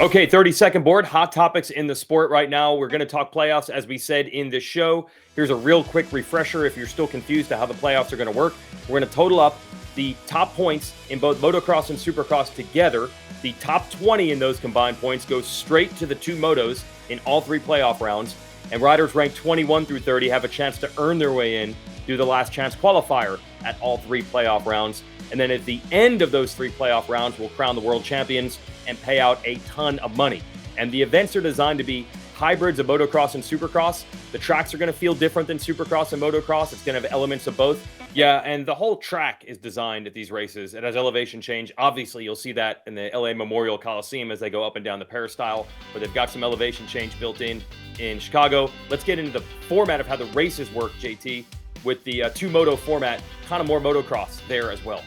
Okay, 30-second board, hot topics in the sport right now. We're going to talk playoffs, as we said in the show. Here's a real quick refresher if you're still confused to how the playoffs are going to work. We're going to total up the top points in both motocross and supercross together. The top 20 in those combined points go straight to the two motos in all three playoff rounds. And riders ranked 21 through 30 have a chance to earn their way in through the last chance qualifier at all three playoff rounds. And then at the end of those three playoff rounds, we'll crown the world champions and pay out a ton of money. And the events are designed to be hybrids of motocross and supercross. The tracks are going to feel different than supercross and motocross. It's going to have elements of both. Yeah, and the whole track is designed at these races. It has elevation change. Obviously, you'll see that in the LA Memorial Coliseum as they go up and down the peristyle, where they've got some elevation change built in Chicago. Let's get into the format of how the races work, JT, with the two-moto format, kind of more motocross there as well.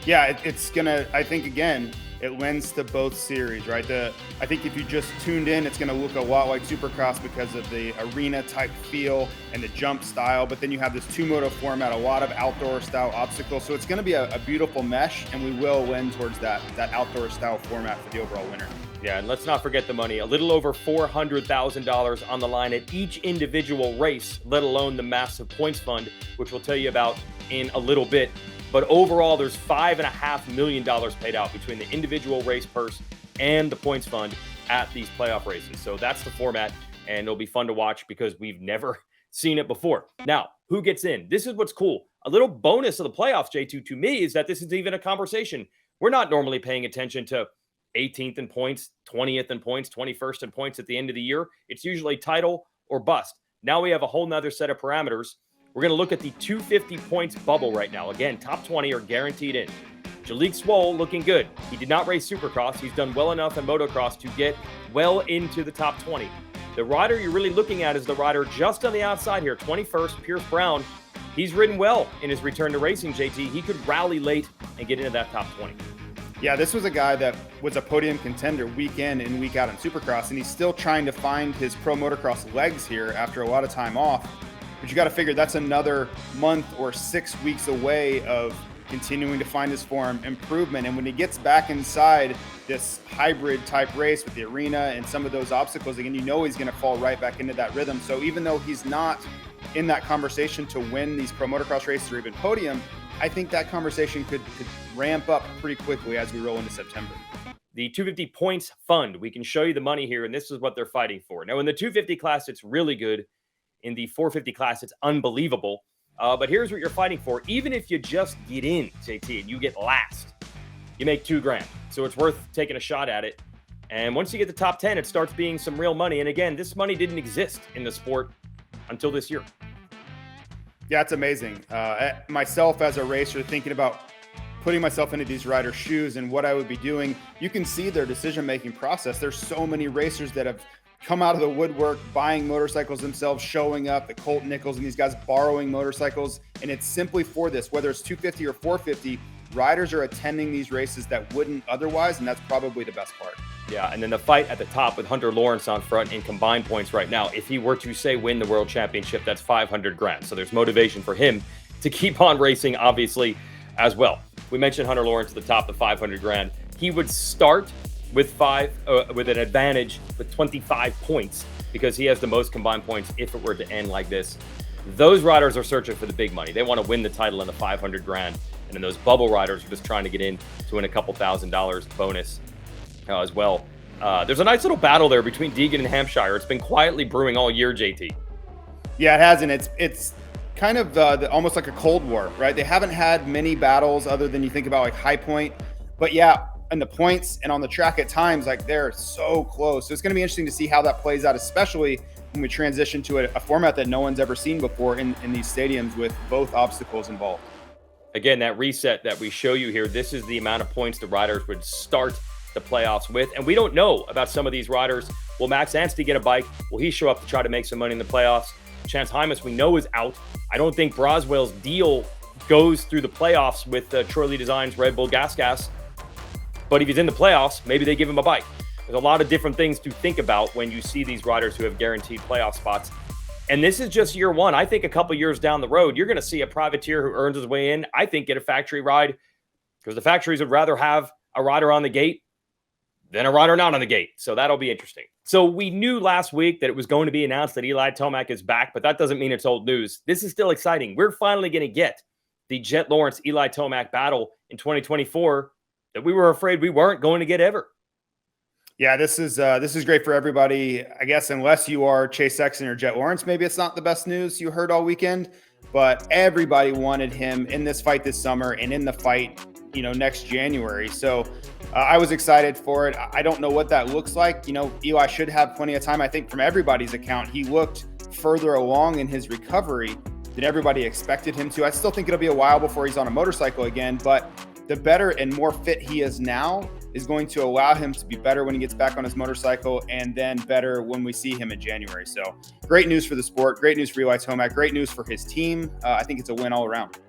Yeah, it's going to, I think, again, it lends to both series, right? I think if you just tuned in, it's going to look a lot like Supercross because of the arena type feel and the jump style. But then you have this two-moto format, a lot of outdoor style obstacles. So it's going to be a beautiful mesh, and we will lend towards that outdoor style format for the overall winner. Yeah, and let's not forget the money. A little over $400,000 on the line at each individual race, let alone the massive points fund, which we'll tell you about in a little bit. But overall, there's $5.5 million paid out between the individual race purse and the points fund at these playoff races. So that's the format, and it'll be fun to watch because we've never seen it before. Now, who gets in? This is what's cool. A little bonus of the playoffs, J2, to me, is that this is even a conversation. We're not normally paying attention to 18th in points, 20th in points, 21st in points at the end of the year. It's usually title or bust. Now we have a whole nother set of parameters. We're going to look at the 250 points bubble right now. Again, top 20 are guaranteed in. Jalek Swoll looking good. He did not race Supercross. He's done well enough in motocross to get well into the top 20. The rider you're really looking at is the rider just on the outside here, 21st, Pierce Brown. He's ridden well in his return to racing, JT. He could rally late and get into that top 20. Yeah, this was a guy that was a podium contender week in and week out in Supercross, and he's still trying to find his pro motocross legs here after a lot of time off. But you got to figure that's another month or 6 weeks away of continuing to find his form, improvement. And when he gets back inside this hybrid type race with the arena and some of those obstacles, again, you know he's going to fall right back into that rhythm. So even though he's not in that conversation to win these pro motocross races or even podium, I think that conversation could ramp up pretty quickly as we roll into September. The 250 points fund, we can show you the money here, and this is what they're fighting for. Now, in the 250 class, it's really good. In the 450 class, it's unbelievable. But here's what you're fighting for. Even if you just get in, JT, and you get last, you make $2,000. So it's worth taking a shot at it. And once you get the top 10, it starts being some real money. And again, this money didn't exist in the sport until this year. Yeah, it's amazing. Myself as a racer, thinking about putting myself into these riders' shoes and what I would be doing, you can see their decision-making process. There's so many racers that have come out of the woodwork, buying motorcycles themselves, showing up, the Colt Nichols and these guys borrowing motorcycles. And it's simply for this, whether it's 250 or 450, riders are attending these races that wouldn't otherwise. And that's probably the best part. Yeah. And then the fight at the top with Hunter Lawrence on front in combined points right now. If he were to say win the world championship, that's $500,000. So there's motivation for him to keep on racing, obviously, as well. We mentioned Hunter Lawrence at the top, the $500,000. He would start with an advantage with 25 points because he has the most combined points if it were to end like this. Those riders are searching for the big money. They want to win the title and the $500,000. And then those bubble riders are just trying to get in to win a couple $1,000s bonus as well. There's a nice little battle there between Deegan and Hampshire. It's been quietly brewing all year, JT. Yeah, it has, and it's kind of almost like a Cold War, right? They haven't had many battles other than you think about like High Point. But yeah, and the points and on the track at times, like they're so close. So it's going to be interesting to see how that plays out, especially when we transition to a format that no one's ever seen before in these stadiums with both obstacles involved. Again, that reset that we show you here, this is the amount of points the riders would start the playoffs with. And we don't know about some of these riders. Will Max Anstey get a bike? Will he show up to try to make some money in the playoffs? Chance Hymas, we know, is out. I don't think Broswell's deal goes through the playoffs with Troy Lee Designs Red Bull Gas. But if he's in the playoffs, maybe they give him a bike. There's a lot of different things to think about when you see these riders who have guaranteed playoff spots. And this is just year one. I think a couple years down the road, you're going to see a privateer who earns his way in, I think, get a factory ride because the factories would rather have a rider on the gate then a rider not on the gate. So that'll be interesting. So we knew last week that it was going to be announced that Eli Tomac is back, but that doesn't mean it's old news. This is still exciting. We're finally going to get the Jet Lawrence Eli Tomac battle in 2024 that we were afraid we weren't going to get ever. Yeah, this is great for everybody. I guess unless you are Chase Sexton or Jet Lawrence, maybe it's not the best news you heard all weekend, but everybody wanted him in this fight this summer and in the fight, next January. So I was excited for it. I don't know what that looks like. Eli should have plenty of time. I think from everybody's account, he looked further along in his recovery than everybody expected him to. I still think it'll be a while before he's on a motorcycle again, but the better and more fit he is now is going to allow him to be better when he gets back on his motorcycle, and then better when we see him in January. So great news for the sport, great news for Eli Tomac, great news for his team. I think it's a win all around.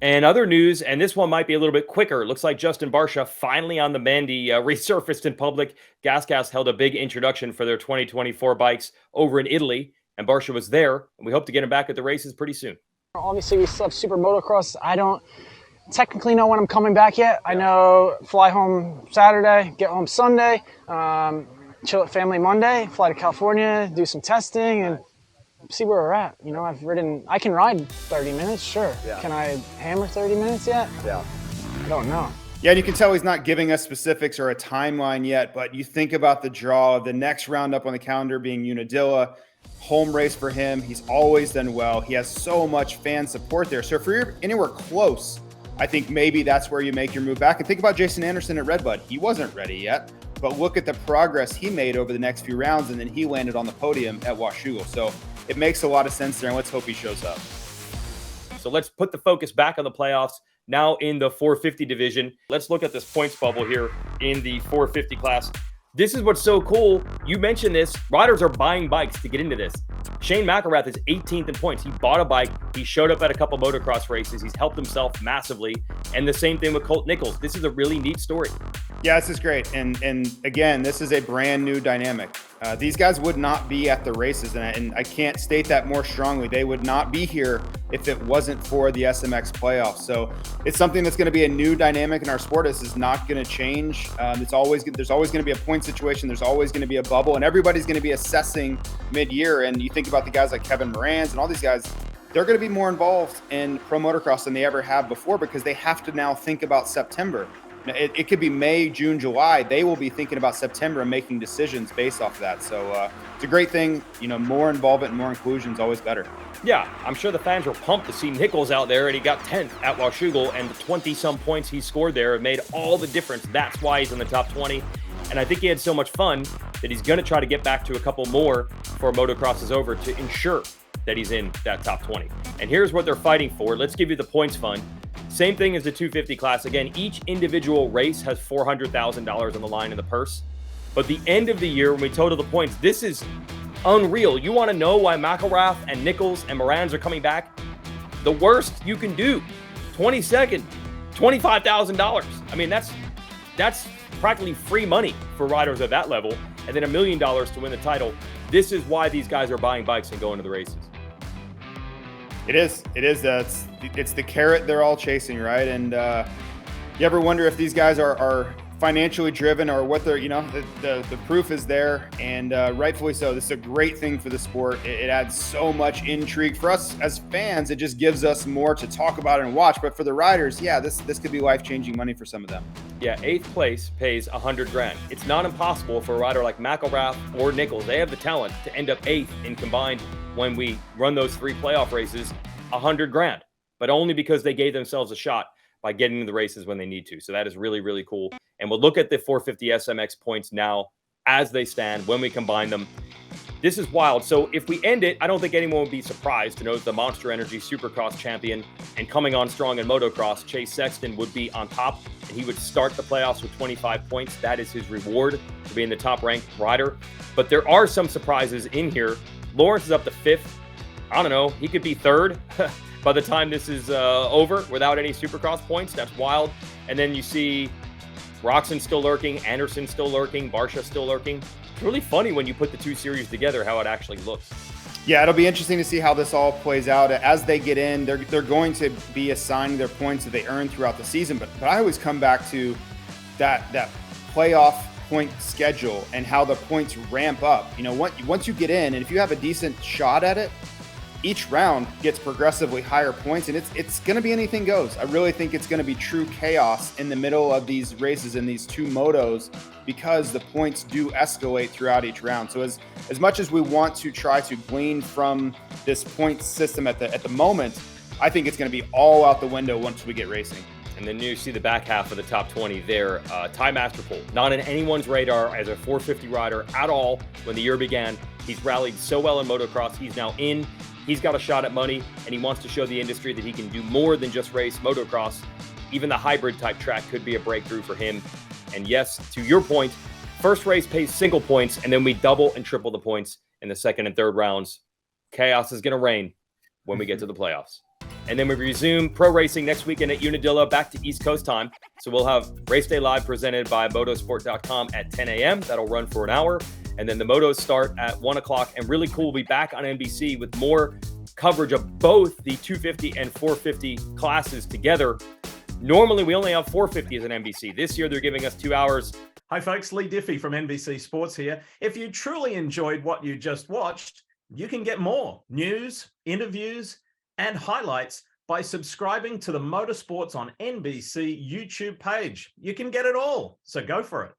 And other news, and this one might be a little bit quicker. Looks like Justin Barcia finally on the Mandy resurfaced in public. GasGas held a big introduction for their 2024 bikes over in Italy, and Barcia was there, and we hope to get him back at the races pretty soon. Obviously, we still have SuperMotocross. I don't technically know when I'm coming back yet. I know fly home Saturday, get home Sunday, chill at family Monday, fly to California, do some testing, and see where we're at. I can ride 30 minutes, sure. Yeah. Can I hammer 30 minutes yet? Yeah. I don't know. Yeah, and you can tell he's not giving us specifics or a timeline yet, but you think about the draw of the next round up on the calendar being Unadilla, home race for him. He's always done well. He has so much fan support there. So if you're anywhere close, I think maybe that's where you make your move back. And think about Jason Anderson at Redbud. He wasn't ready yet, but look at the progress he made over the next few rounds, and then he landed on the podium at Washougal. So it makes a lot of sense there, and let's hope he shows up. So let's put the focus back on the playoffs. Now in the 450 division, let's look at this points bubble here in the 450 class. This is what's so cool. You mentioned this. Riders are buying bikes to get into this. Shane McElrath is 18th in points. He bought a bike. He showed up at a couple motocross races. He's helped himself massively. And the same thing with Colt Nichols. This is a really neat story. Yeah, this is great. And again, this is a brand new dynamic. These guys would not be at the races, and I can't state that more strongly. They would not be here if it wasn't for the SMX playoffs. So it's something that's going to be a new dynamic in our sport. This is not going to change. There's always going to be a point situation. There's always going to be a bubble, and everybody's going to be assessing mid-year. And you think about the guys like Kevin Moran's and all these guys, they're going to be more involved in pro motocross than they ever have before, because they have to now think about September. It could be May, June, July. They will be thinking about September and making decisions based off of that. So it's a great thing. More involvement and more inclusion is always better. Yeah, I'm sure the fans were pumped to see Nichols out there, and he got 10th at Washougal, and the 20-some points he scored there made all the difference. That's why he's in the top 20. And I think he had so much fun that he's going to try to get back to a couple more before motocross is over to ensure that he's in that top 20. And here's what they're fighting for. Let's give you the points fund. Same thing as the 250 class. Again, each individual race has $400,000 on the line in the purse. But the end of the year, when we total the points, this is unreal. You want to know why McElrath and Nichols and Moran's are coming back? The worst you can do, 22nd, $25,000. I mean, that's practically free money for riders at that level, and then $1 million to win the title. This is why these guys are buying bikes and going to the races. It is. It's the carrot they're all chasing, right? And you ever wonder if these guys are financially driven, or what they're, the proof is there, and rightfully so. This is a great thing for the sport. It adds so much intrigue for us as fans. It just gives us more to talk about and watch. But for the riders, yeah, this could be life-changing money for some of them. Yeah, 8th place pays $100,000. It's not impossible for a rider like McElrath or Nichols. They have the talent to end up 8th in combined, when we run those 3 playoff races, $100,000, but only because they gave themselves a shot by getting to the races when they need to. So that is really, really cool. And we'll look at the 450 SMX points now as they stand when we combine them. This is wild. So if we end it, I don't think anyone would be surprised to know that the Monster Energy Supercross champion and coming on strong in motocross, Chase Sexton, would be on top, and he would start the playoffs with 25 points. That is his reward for being the top-ranked rider. But there are some surprises in here. Lawrence is up to 5th. I don't know. He could be 3rd by the time this is over without any Supercross points. That's wild. And then you see Roxon still lurking, Anderson still lurking, Barcia still lurking. It's really funny when you put the 2 series together how it actually looks. Yeah, it'll be interesting to see how this all plays out. As they get in, they're going to be assigned their points that they earn throughout the season. But I always come back to that playoff point schedule and how the points ramp up. You know, once you get in, and if you have a decent shot at it, each round gets progressively higher points, and it's going to be anything goes. I really think it's going to be true chaos in the middle of these races in these two motos, because the points do escalate throughout each round. So as much as we want to try to glean from this point system at the moment, I think it's going to be all out the window once we get racing. And then you see the back half of the top 20 there. Ty Masterpool, not in anyone's radar as a 450 rider at all when the year began. He's rallied so well in motocross. He's now in. He's got a shot at money, and he wants to show the industry that he can do more than just race motocross. Even the hybrid type track could be a breakthrough for him. And yes, to your point, first race pays single points, and then we double and triple the points in the second and third rounds. Chaos is going to reign when we get to the playoffs. And then we resume pro racing next weekend at Unadilla, back to East Coast time. So we'll have Race Day Live presented by motorsport.com at 10 a.m. That'll run for an hour. And then the motos start at 1 o'clock. And really cool, we'll be back on NBC with more coverage of both the 250 and 450 classes together. Normally, we only have 450 as an NBC. This year, they're giving us 2 hours. Hi, folks. Lee Diffie from NBC Sports here. If you truly enjoyed what you just watched, you can get more news, interviews, and highlights by subscribing to the Motorsports on NBC YouTube page. You can get it all, so go for it.